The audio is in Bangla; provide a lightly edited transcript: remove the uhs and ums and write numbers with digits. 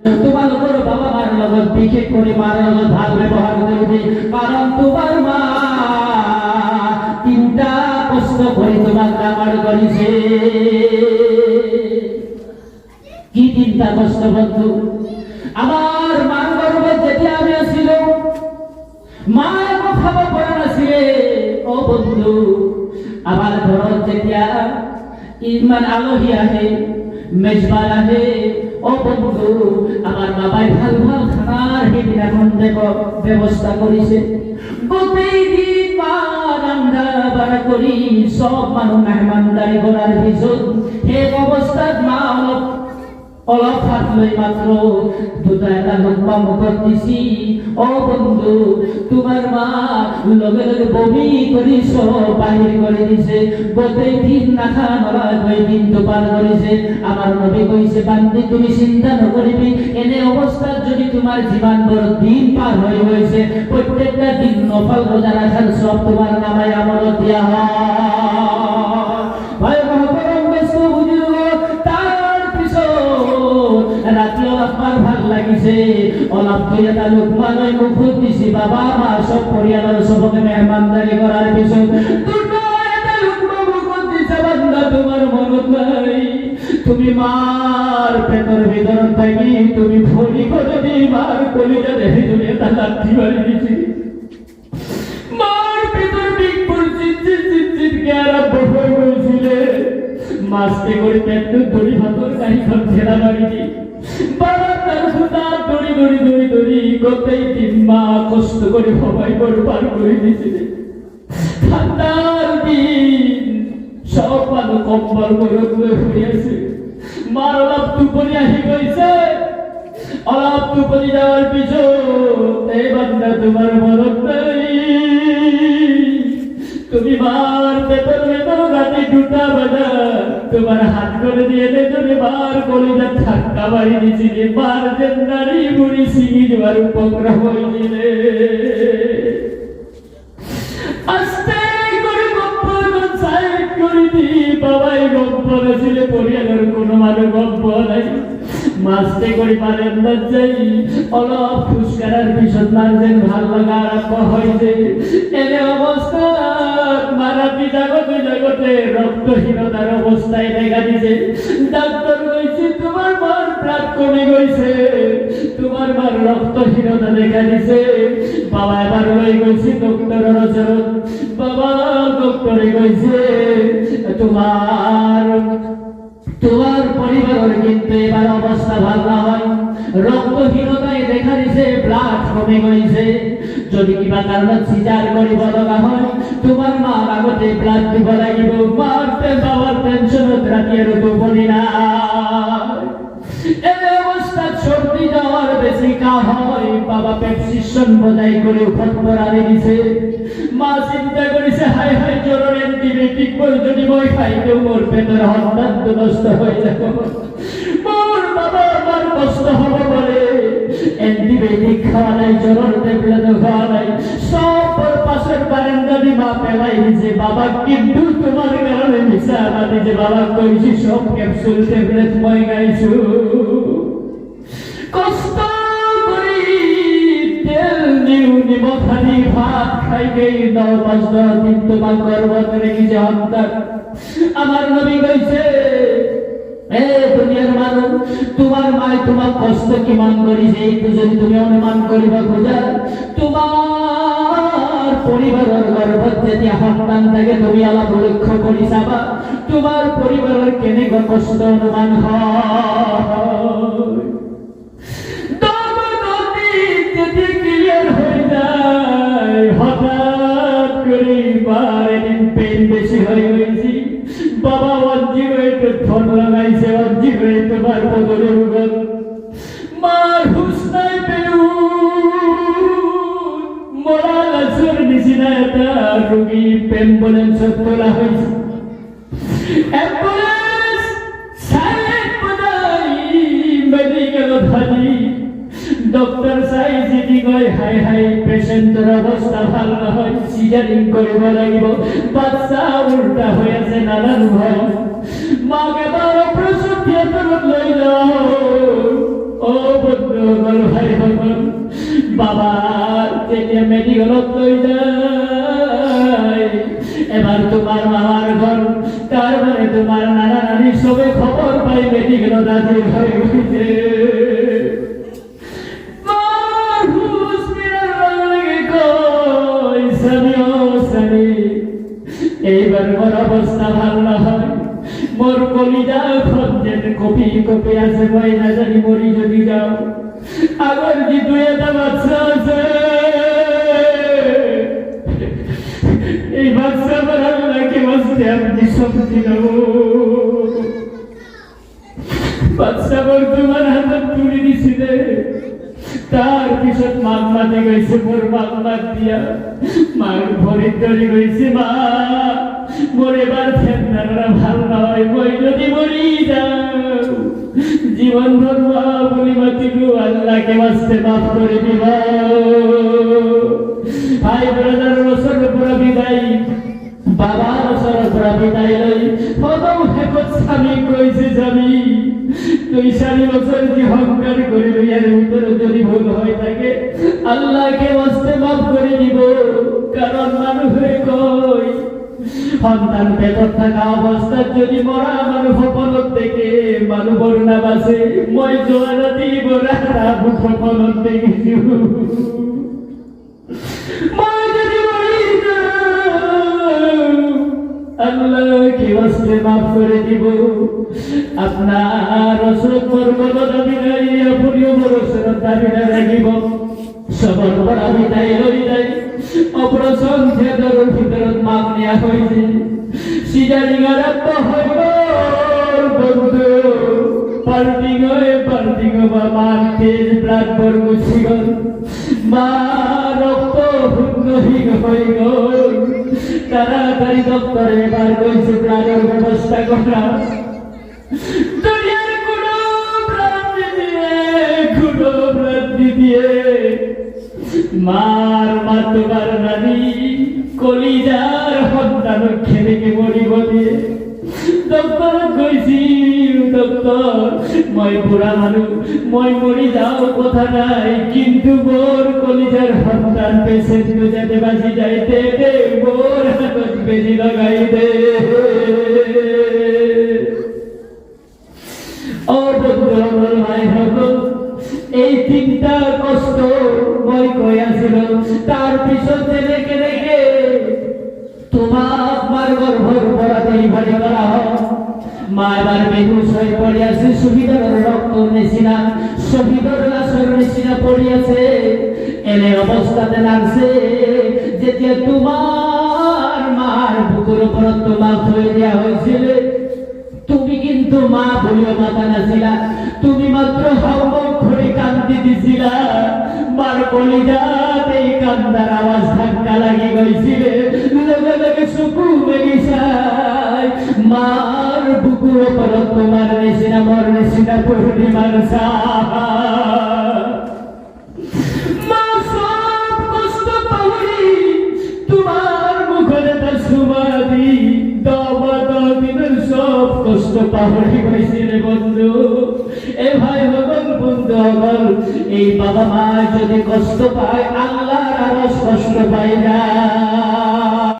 তোমার উপর বাবা মার লগত বিশেষ করে মার লগত ভাল ব্যবহার করবে, কারণ তোমার মা তিনটা কষ্ট করে তোমার কামার করেছে। কি তিনটা কষ্ট বন্ধু? আমার মার গর্ভে যেতে আমি আসিল, মা এমন খাবার পড়া নাছিলে ও বন্ধু। আমার ঘরত যেতিয়া ইমান আলহী আহে, মেজবান আহে ও বন্ধু, আমার বাবাই ভাল ভাল খানার সেইদিনাখন ব্যবস্থা কৰিছে। গোটেই দিন মা রান্ধা বাঢ়া কৰি সব মানুহ মেহমানদাৰী কৰাৰ পিছত সেই অৱস্থাত মা অলপ হাত লৈ মাত্র দুটা এটা লম্বা মুখত দিছি। ও বন্ধু, তোমার মা লগে লগে বমি কৰি সব বাহির করে দিছে। গোটেই দিন নাখা নলা দুই দিন তো পার করেছে। আমার নবী কইছে, বান্দি তুমি চিন্তা নকরিবি, এনে অবস্থাত যদি তোমার জীবন বড় দিন পার হয়ে হয়েছে, প্রত্যেকটা দিন নফল রোজা রাখার সব তোমার নামায় আমল দিয়া হয়। ভাই মহতরম বেশ বুঝিল, তার পিছত রাতি আমার ভাল লাগিছে, অলপ করে এটা লোকমান মুখত দিছি। বাবা মা সব পরিয়ালের সবকে মেহমানদারি করার পিছত তোমার মনত নাই, তুমি মার পেটর ভিতর থাকি তুমি ভরি করে দি মার কলিজা দেখে তুমি এটা লাঠি মারি দিছি। মার পেটর বিগ পড়ছি চিট কে আরম্ভ হয়ে গেছিলে। মাস্তে করে পেট ধরি ভাতর কাহি খান ছেড়া মারি দি। বাবা তার সুতা দড়ি দড়ি দড়ি দড়ি গোটেই দিন মা কষ্ট করে সবাই বড় পার করে দিয়েছিল। ঠান্ডার দিন সব মানুষ কম্বল করে ঘুরে আছে। মার অলপ টুপনি আহি গৈছে। অলপ টুপনি যাওয়ার পিছত এই বান্দা তোমার মনত নাই, তুমি মার পেটর ভেতর রাতে 2টা বাজা তোমার হাত করে দিয়ে তুমি মার কলিজা ঠাক্কা বাড়ি দিছিলে। মার জেন্দারি বুড়ি সিঁড়ি দেওয়ার উপক্রম হয়েছিলে। আস্তে করে গপ্পর সাইড করে দি বাবাই গপ্পর ছিল, পরিয়ালের কোনো মানুষ গপ্প নাই। মাস্তে করে বারান্দার যাই অলপ ফুসকারার পিছত মার যেন ভাল লাগা আরম্ভ হয়েছে। এনে অবস্থা মারাপি জগতে রক্তহীনতার অবস্থায় দেখা দিছে। ডাক্তার কইছে তোমার মার প্রাণ কমে গেছে, তোমার মার রক্তহীনতা দেখা দিছে। বাবা এবার লই গেছে ডক্টরের ওচৰত। বাবা ডক্টরে কইছে তোমার পরিবারের কিন্তু এবার অবস্থা ভালো হয়, রক্তহীনতায় দেখা দিছে, ব্লাড কমে গেছে। যদি কিবা কারণে সিজার করিব লগা হয়, তোমার মার আগতে ব্লাড দিব লাগিব। মারতে বাবার টেনশনত রাতি আর টোপনি না। এই অবস্থা সর্দি যাওয়ার বেশি কা হয়। বাবা প্রেসক্রিপশন বজাই করে উপর আনি দিছে। মা চিন্তা করেছে, হাই হাই জ্বরের অ্যান্টিবায়োটিক বই যদি মই খাইতেও মোর পেটের হঠাৎ নষ্ট হয়ে যাব, মোর বাবা আমার কষ্ট হবে বলে অ্যান্টিবায়োটিক খাওয়া নাই, জ্বরের ট্যাবলেট খাওয়া নাই, সব পাশের বারান্দা দি মা পেলাই দিছে। বাবা কিন্তু তোমার কারণে মিশা আনি যে বাবা কইছি সব ক্যাপসুল ট্যাবলেট মই গাইছো। কষ্ট করি তেল নিউ নিমখানি ভাত খাই গেই 9-10 দিন তোমার গর্ভত রেখেছে অন্তর। আমার নবী কইছে, এ দুনিয়ার মানুষ, তোমার মায় তোমার কষ্ট কিমান করিছে একটু যদি তুমি অনুমান করিবা খোঁজা, তোমার পরিবারের গর্ভত যেতিয়া সন্তান থাকে তুমি আলাপ লক্ষ্য কৰি চাবা তোমার পরিবারের কেনেকুৱা কষ্ট অনুমান হয়। ক্লিয়ার হয়ে যায়, হঠাৎ করে বার এদিন পেন বেশি হয়ে গেছি। বাবা অঞ্জিবাইতে ফোন লাগাইছে, অঞ্জিবাই তোমার বদলে উগল। মার হুশ নাই পেউ মরা লাশের নিচিনা এটা রোগী অ্যাম্বুলেন্সত তোলা হয়েছে। অ্যাম্বুলেন্স সাইলেন্ট বাজাই মেডিকেলত হাজি। ডক্টর চাই যদি কয় হাই হাই পেশেন্টের অবস্থা ভালো নহয়, সিজারিং কৰিব লাগিব, বাচ্চা উল্টা হয়ে আছে, নানান ভয়। মাকে তার অপারেশন থিয়েটারত লৈ যাও। ও বন্ধু আমার ভাই হল বাবা থেকে মেডিকেলত লই যায় এবার তোমার মামার ঘর তার মানে তোমার নানা নানি সবে খবর পাই মেডিকেলত আছে ঘরে ঘুরছে এইবার মোর অবস্থা ভালো না হয় মোর কলিজা খঞ্জের কপি কপি আছে মই না জানি মরি যদি যাও আবার যে দুই একটা বাচ্চা আছে এই বাচ্চা আমার আল্লাহকে বাঁচতে আপনি সবজি দেব বাচ্চা বর্তমান হাতে তুলে দিছিলে তার পিছত মাগ মাতে গেছে মোর মাগ মাত দিয়া মার ভরে ধরে গেছে মা মোর এবার ফেন্দারা ভাল নয় মই যদি মরি যাও জীবন ধর্ম বলি মাতিলু আল্লাহকে বাঁচতে মাফ করে দিবা ভাই ব্রাদার রসর পুরা বিদায় বাবা রসর পুরা বিদায় লই হদৌ হেকত স্বামী কইছে যাবি তুই 4 বছর যে অহংকার করে এর ভিতরে যদি ভুল হয়ে থাকে আল্লাহকে বাঁচতে মাফ করে দিব কারণ মানুষ হয়ে কই সন্তান পেটত থাকা অবস্থায় যদি মরা মানুষ সপনত থেকে মানুষ বর্ণা বাসে মই যোৱা ৰাতি বৰা বুক সপনত দেখিছো মই যদি মৰি আল্লাহকে বাঁচতে মাফ করে দিব আপনার রসরত পর্বত দাবি নাই আপনিও রসরত দাবি না রাখিব সবর বড় বিদায় লই যায় অপারেশন থিয়েটারের ভিতৰত মাপ নেওয়া হয়েছে সিজারিং আরম্ভ হইব বন্ধু পাল্টিং বা মার তেজ ব্লাড বর্গ ছিল মা রক্ত শূন্যহীন হয়ে গল তাড়াতাড়ি ডক্টরে এবার কইছে প্রাণের ব্যবস্থা করা দুনিয়ার কোনো প্রাণ দিয়ে মার মাতবার নানি কলিজার সন্তান খেলেকে মরিব দিয়ে ডক্টর কইছি ডক্টর মই বুড়া মানুষ মই মরি যাও কথা নাই কিন্তু মোর কলিজার সন্তান পেশেন্ট যাতে বাঁচি যাইতে দে মোর হাতত বেজি লাগাই দে ও বন্ধু আমার ভাই হল এই তিনটা কষ্ট মই কই আছিল তার পিছনে রেখে রেখে তোমার মার গর্ভর পড়া ডেলিভারি করা হয় মা এবার বেহুশ হয়ে পড়ে আছে শহীদের রক্ত নেছিনা শহীদের লাশের নেছিনা পড়ে আছে এনে অবস্থাতে লাগছে যেতিয়া তোমার মার বুকুর উপর তোমার হয়ে দেওয়া হয়েছিল তুমি কিন্তু মা বলিও মাতা নাছিলা তুমি মাত্র হাউমাউ করে কান্দি দিছিলা মার কলিজাত এই কান্দার আওয়াজ ধাক্কা লাগি গইছিলে লগে লগে চকু বেগিছাই মার বুকুর উপর তোমার নেছিনা মর নেছিনা পূর্ণিমার মা সব কষ্ট পাহরি তোমার মুখের সুবাদি দিনের সব কষ্ট পাহরি গেছিলে বন্ধু এ ভাই হগল বন্ধু হগল এই বাবা মা যদি কষ্ট পায় আল্লাহর আরো কষ্ট পায় না